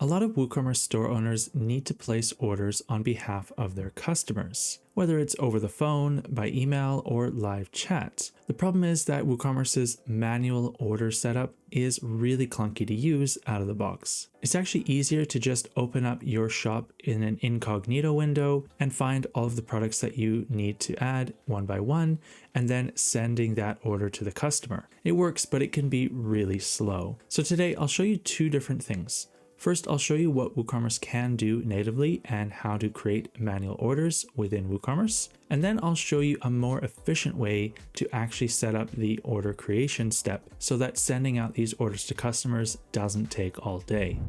A lot of WooCommerce store owners need to place orders on behalf of their customers, whether it's over the phone, by email, or live chat. The problem is that WooCommerce's manual order setup is really clunky to use out of the box. It's actually easier to just open up your shop in an incognito window and find all of the products that you need to add one by one, and then sending that order to the customer. It works, but it can be really slow. So today I'll show you two different things. First, I'll show you what WooCommerce can do natively and how to create manual orders within WooCommerce. And then I'll show you a more efficient way to actually set up the order creation step so that sending out these orders to customers doesn't take all day.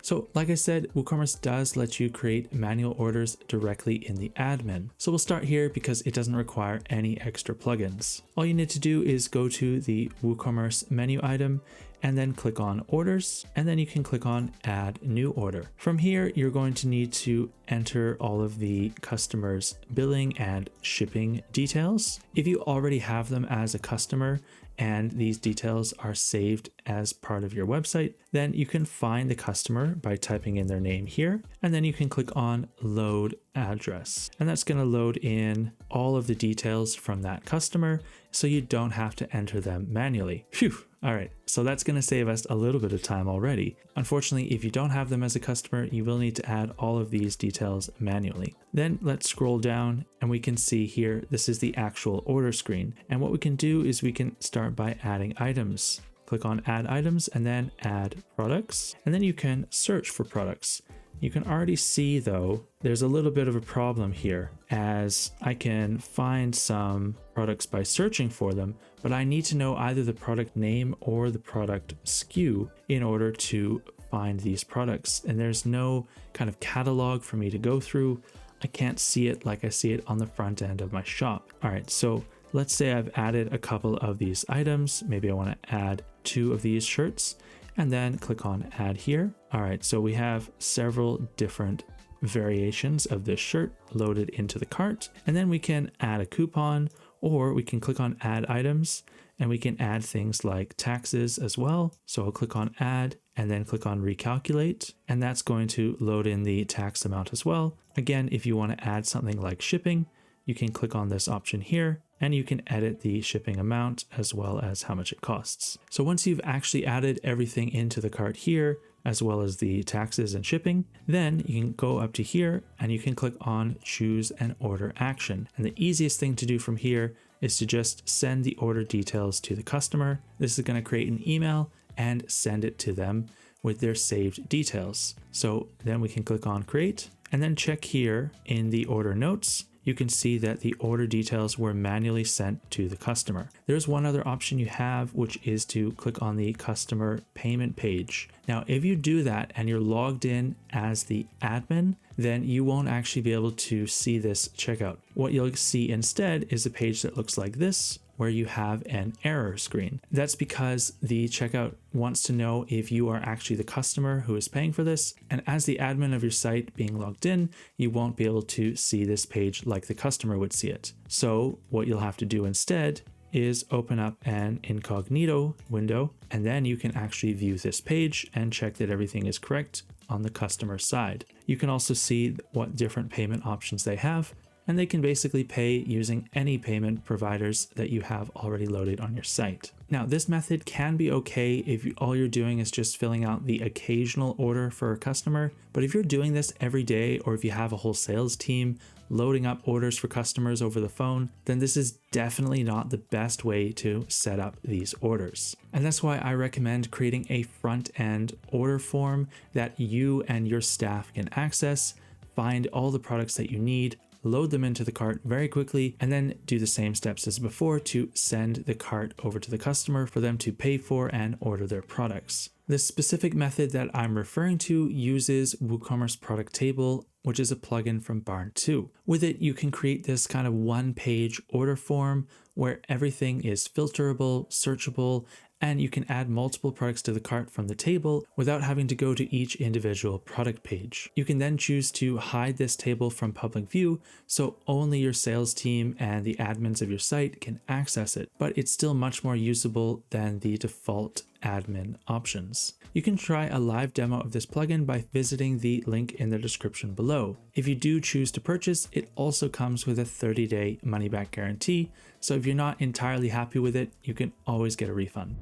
So like I said, WooCommerce does let you create manual orders directly in the admin. So we'll start here because it doesn't require any extra plugins. All you need to do is go to the WooCommerce menu item and then click on orders, and then you can click on add new order. From here, you're going to need to enter all of the customer's billing and shipping details. If you already have them as a customer and these details are saved as part of your website, then you can find the customer by typing in their name here, and then you can click on load address. And that's going to load in all of the details from that customer so you don't have to enter them manually. Phew! All right, so that's going to save us a little bit of time already. Unfortunately, if you don't have them as a customer, you will need to add all of these details manually. Then let's scroll down and we can see here, this is the actual order screen. And what we can do is we can start by adding items. Click on add items and then add products. And then you can search for products. You can already see though, there's a little bit of a problem here as I can find some products by searching for them, but I need to know either the product name or the product SKU in order to find these products. And there's no kind of catalog for me to go through. I can't see it like I see it on the front end of my shop. All right, so let's say I've added a couple of these items. Maybe I want to add 2 of these shirts and then click on add here. All right, so we have several different variations of this shirt loaded into the cart, and then we can add a coupon, or we can click on add items and we can add things like taxes as well. So I'll click on add and then click on recalculate, and that's going to load in the tax amount as well. Again, if you want to add something like shipping, you can click on this option here and you can edit the shipping amount as well as how much it costs. So once you've actually added everything into the cart here, as well as the taxes and shipping, then you can go up to here and you can click on choose an order action. And the easiest thing to do from here is to just send the order details to the customer. This is going to create an email and send it to them with their saved details. So then we can click on create and then check here in the order notes. You can see that the order details were manually sent to the customer. There's one other option you have, which is to click on the customer payment page. Now, if you do that and you're logged in as the admin, then you won't actually be able to see this checkout. What you'll see instead is a page that looks like this, where you have an error screen. That's because the checkout wants to know if you are actually the customer who is paying for this. And as the admin of your site being logged in, you won't be able to see this page like the customer would see it. So what you'll have to do instead is open up an incognito window, and then you can actually view this page and check that everything is correct on the customer side. You can also see what different payment options they have, and they can basically pay using any payment providers that you have already loaded on your site. Now, this method can be okay if all you're doing is just filling out the occasional order for a customer, but if you're doing this every day, or if you have a whole sales team loading up orders for customers over the phone, then this is definitely not the best way to set up these orders. And that's why I recommend creating a front-end order form that you and your staff can access, find all the products that you need, load them into the cart very quickly, and then do the same steps as before to send the cart over to the customer for them to pay for and order their products. This specific method that I'm referring to uses WooCommerce Product Table, which is a plugin from Barn2. With it, you can create this kind of one-page order form where everything is filterable, searchable, and you can add multiple products to the cart from the table without having to go to each individual product page. You can then choose to hide this table from public view so only your sales team and the admins of your site can access it, but it's still much more usable than the default admin options. You can try a live demo of this plugin by visiting the link in the description below. If you do choose to purchase, it also comes with a 30-day money-back guarantee, so if you're not entirely happy with it, you can always get a refund.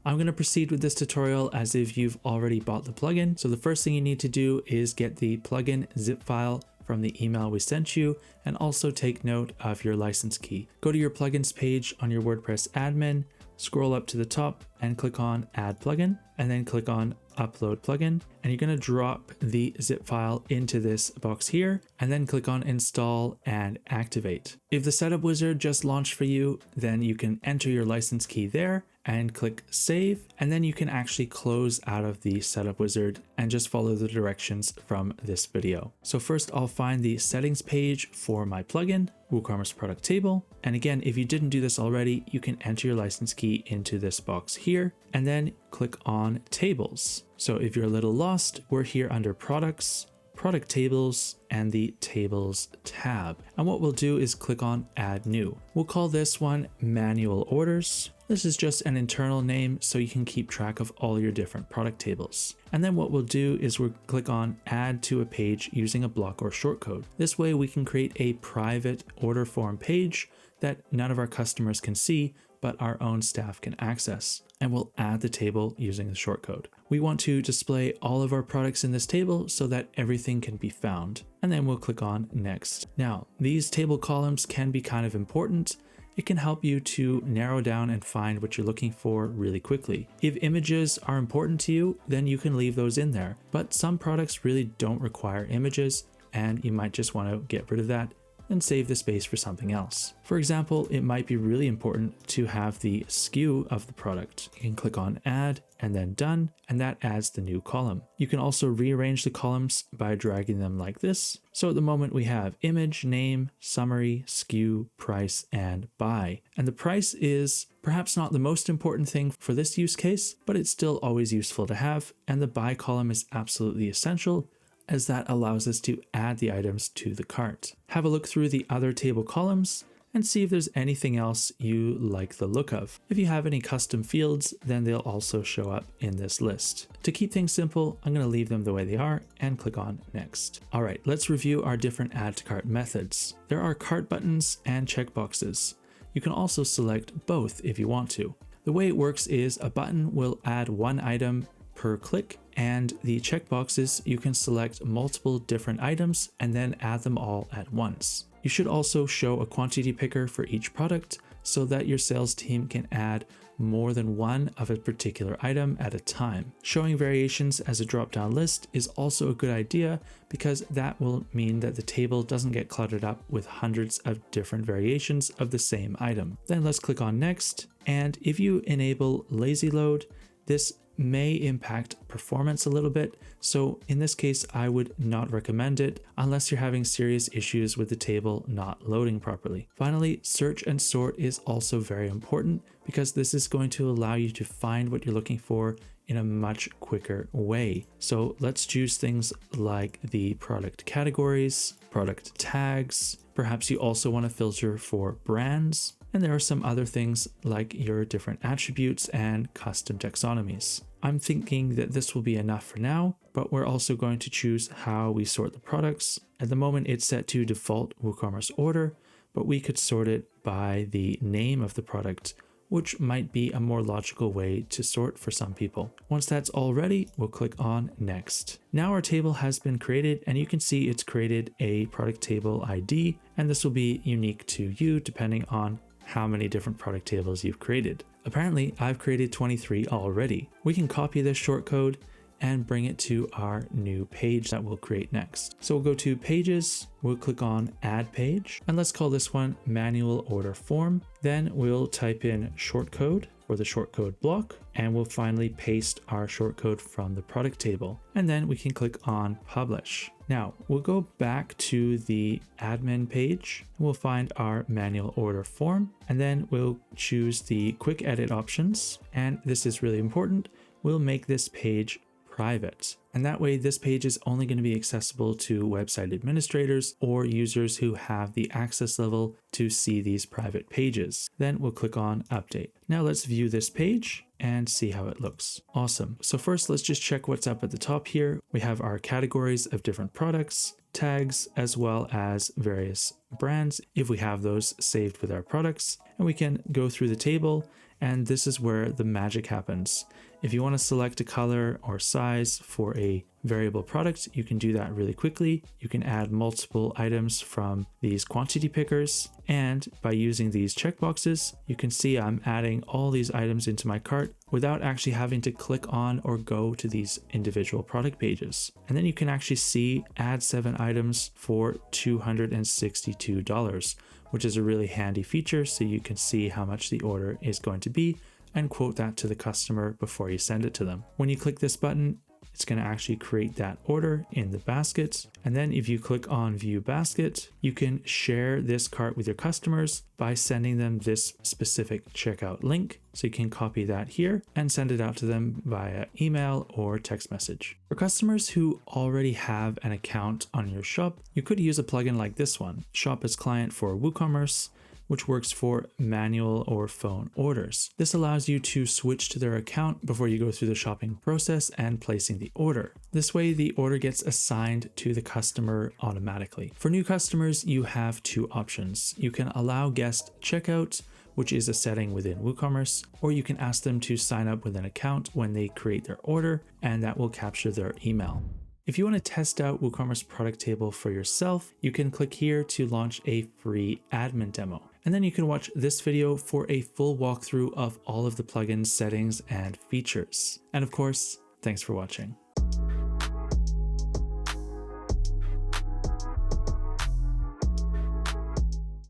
I'm going to proceed with this tutorial as if you've already bought the plugin. So the first thing you need to do is get the plugin zip file from the email we sent you, and also take note of your license key. Go to your plugins page on your WordPress admin, scroll up to the top and click on Add Plugin, and then click on Upload Plugin. And you're going to drop the zip file into this box here, and then click on Install and Activate. If the setup wizard just launched for you, then you can enter your license key there and click Save, and then you can actually close out of the setup wizard and just follow the directions from this video. So first I'll find the settings page for my plugin, WooCommerce Product Table. And again, if you didn't do this already, you can enter your license key into this box here and then click on Tables. So if you're a little lost, we're here under Products, Product Tables, and the Tables tab. And what we'll do is click on Add New. We'll call this one Manual Orders. This is just an internal name so you can keep track of all your different product tables. And then what we'll do is we'll click on Add to a page using a block or shortcode. This way we can create a private order form page that none of our customers can see, but our own staff can access. And we'll add the table using the shortcode. We want to display all of our products in this table so that everything can be found. And then we'll click on Next. Now, these table columns can be kind of important. It can help you to narrow down and find what you're looking for really quickly. If images are important to you, then you can leave those in there. But some products really don't require images, and you might just want to get rid of that and save the space for something else. For example, it might be really important to have the SKU of the product. You can click on Add and then Done, and that adds the new column. You can also rearrange the columns by dragging them like this. So at the moment we have image, name, summary, SKU, price, and buy. And the price is perhaps not the most important thing for this use case, but it's still always useful to have. And the buy column is absolutely essential, as that allows us to add the items to the cart. Have a look through the other table columns and see if there's anything else you like the look of. If you have any custom fields, then they'll also show up in this list. To keep things simple, I'm going to leave them the way they are and click on Next. All right, let's review our different add to cart methods. There are cart buttons and checkboxes. You can also select both if you want to. The way it works is a button will add one item per click, and the checkboxes, you can select multiple different items and then add them all at once. You should also show a quantity picker for each product so that your sales team can add more than one of a particular item at a time. Showing variations as a drop-down list is also a good idea because that will mean that the table doesn't get cluttered up with hundreds of different variations of the same item. Then let's click on Next, and if you enable lazy load, this may impact performance a little bit. So in this case, I would not recommend it unless you're having serious issues with the table not loading properly. Finally, search and sort is also very important because this is going to allow you to find what you're looking for in a much quicker way. So let's choose things like the product categories, product tags. Perhaps you also want to filter for brands. And there are some other things like your different attributes and custom taxonomies. I'm thinking that this will be enough for now, but we're also going to choose how we sort the products. At the moment, it's set to default WooCommerce order, but we could sort it by the name of the product, which might be a more logical way to sort for some people. Once that's all ready, we'll click on Next. Now our table has been created, and you can see it's created a product table ID, and this will be unique to you depending on how many different product tables you've created. Apparently, I've created 23 already. We can copy this shortcode and bring it to our new page that we'll create next. So we'll go to Pages, we'll click on Add Page, and let's call this one Manual Order Form. Then we'll type in shortcode for the shortcode block, and we'll finally paste our shortcode from the product table. And then we can click on publish. Now we'll go back to the admin page. We'll find our manual order form, and then we'll choose the quick edit options. And this is really important. We'll make this page private. And that way this page is only going to be accessible to website administrators or users who have the access level to see these private pages. Then we'll click on update. Now let's view this page and see how it looks. Awesome. So first let's just check what's up at the top here. We have our categories of different products, tags, as well as various brands if we have those saved with our products. And we can go through the table, and this is where the magic happens. If you want to select a color or size for a variable product, you can do that really quickly. You can add multiple items from these quantity pickers, and by using these checkboxes, you can see I'm adding all these items into my cart without actually having to click on or go to these individual product pages. And then you can actually see add 7 items for $262, which is a really handy feature, so you can see how much the order is going to be and quote that to the customer before you send it to them. When you click this button, it's going to actually create that order in the basket. And then if you click on view basket, you can share this cart with your customers by sending them this specific checkout link. So you can copy that here and send it out to them via email or text message. For customers who already have an account on your shop, you could use a plugin like this one, Shop as Client for WooCommerce, which works for manual or phone orders. This allows you to switch to their account before you go through the shopping process and placing the order. This way, the order gets assigned to the customer automatically. For new customers, you have 2 options. You can allow guest checkout, which is a setting within WooCommerce, or you can ask them to sign up with an account when they create their order, and that will capture their email. If you want to test out WooCommerce Product Table for yourself, you can click here to launch a free admin demo. And then you can watch this video for a full walkthrough of all of the plugins, settings, and features. And of course, thanks for watching.